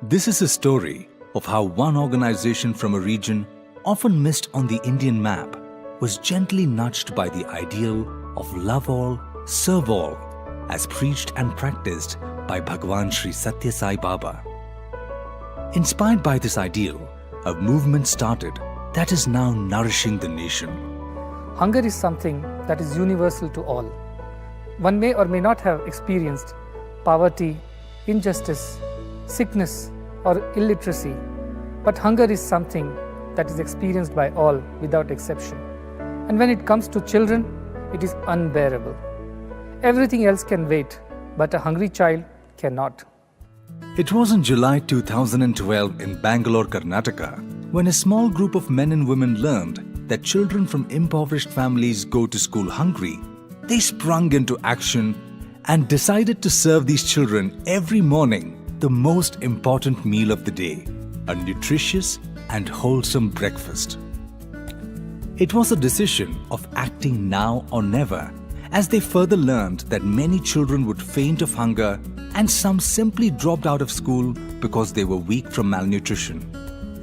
This is a story of how one organization from a region often missed on the Indian map was gently nudged by the ideal of love all, serve all, as preached and practiced by Bhagwan Sri Sathya Sai Baba. Inspired by this ideal, a movement started that is now nourishing the nation. Hunger is something that is universal to all. One may or may not have experienced poverty, injustice, sickness, or illiteracy, but hunger is something that is experienced by all without exception. And when it comes to children, it is unbearable. Everything else can wait, but a hungry child cannot. It was in July 2012 in Bangalore, Karnataka, when a small group of men and women learned that children from impoverished families go to school hungry. They sprung into action and decided to serve these children every morning the most important meal of the day, a nutritious and wholesome breakfast. It was a decision of acting now or never, as they further learned that many children would faint of hunger and some simply dropped out of school because they were weak from malnutrition.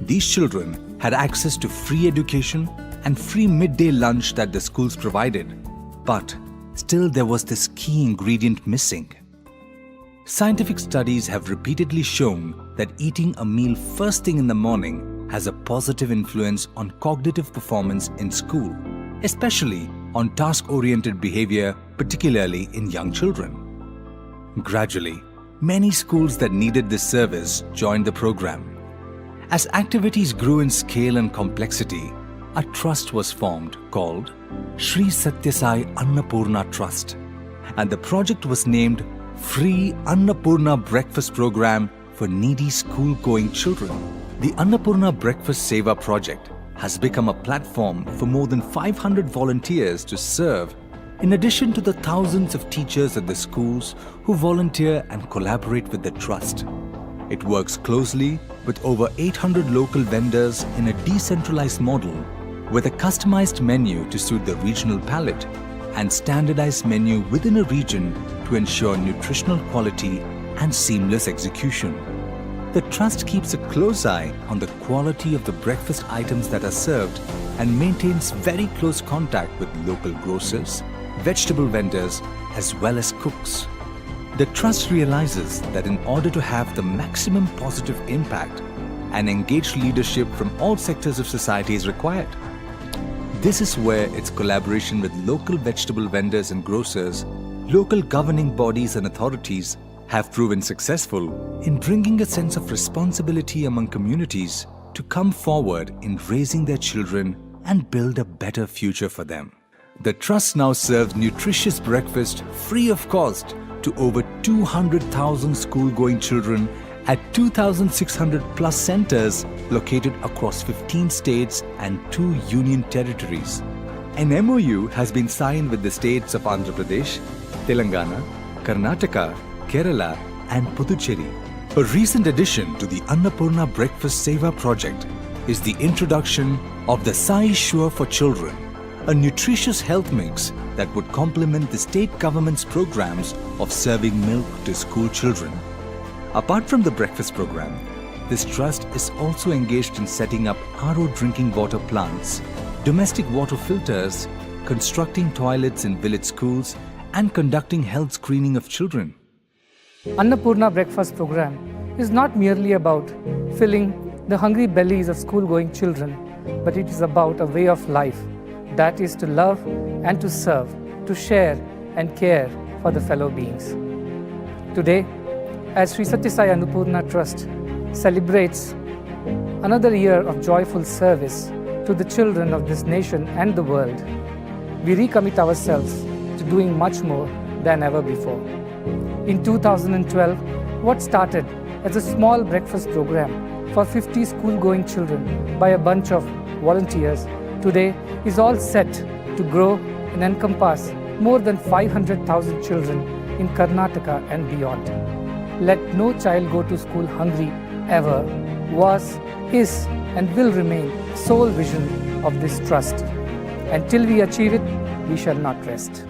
These children had access to free education and free midday lunch that the schools provided, but still there was this key ingredient missing. Scientific studies have repeatedly shown that eating a meal first thing in the morning has a positive influence on cognitive performance in school, especially on task-oriented behavior, particularly in young children. Gradually, many schools that needed this service joined the program. As activities grew in scale and complexity, a trust was formed called Sri Sathya Sai Annapoorna Trust, and the project was named Free Annapoorna Breakfast Program for Needy School-Going Children. The Annapoorna Breakfast Seva project has become a platform for more than 500 volunteers to serve, in addition to the thousands of teachers at the schools who volunteer and collaborate with the trust. It works closely with over 800 local vendors in a decentralized model with a customized menu to suit the regional palate and standardized menu within a region to ensure nutritional quality and seamless execution. The Trust keeps a close eye on the quality of the breakfast items that are served and maintains very close contact with local grocers, vegetable vendors, as well as cooks. The Trust realizes that in order to have the maximum positive impact, an engaged leadership from all sectors of society is required. This is where its collaboration with local vegetable vendors and grocers, local governing bodies and authorities have proven successful in bringing a sense of responsibility among communities to come forward in raising their children and build a better future for them. The Trust now serves nutritious breakfast free of cost to over 200,000 school-going children at 2,600 plus centers located across 15 states and 2 union territories. An MOU has been signed with the states of Andhra Pradesh, Telangana, Karnataka, Kerala and Puducherry. A recent addition to the Annapoorna Breakfast Seva project is the introduction of the Sai Sure for Children, a nutritious health mix that would complement the state government's programs of serving milk to school children. Apart from the breakfast program, this trust is also engaged in setting up RO drinking water plants, domestic water filters, constructing toilets in village schools, and conducting health screening of children. Annapoorna Breakfast Program is not merely about filling the hungry bellies of school-going children, but it is about a way of life that is to love and to serve, to share and care for the fellow beings. Today, as Sri Sathya Sai Annapoorna Trust celebrates another year of joyful service to the children of this nation and the world, we recommit ourselves to doing much more than ever before. In 2012, what started as a small breakfast program for 50 school-going children by a bunch of volunteers today is all set to grow and encompass more than 500,000 children in Karnataka and beyond. Let no child go to school hungry ever was, is and will remain the sole vision of this trust. Until we achieve it, we shall not rest.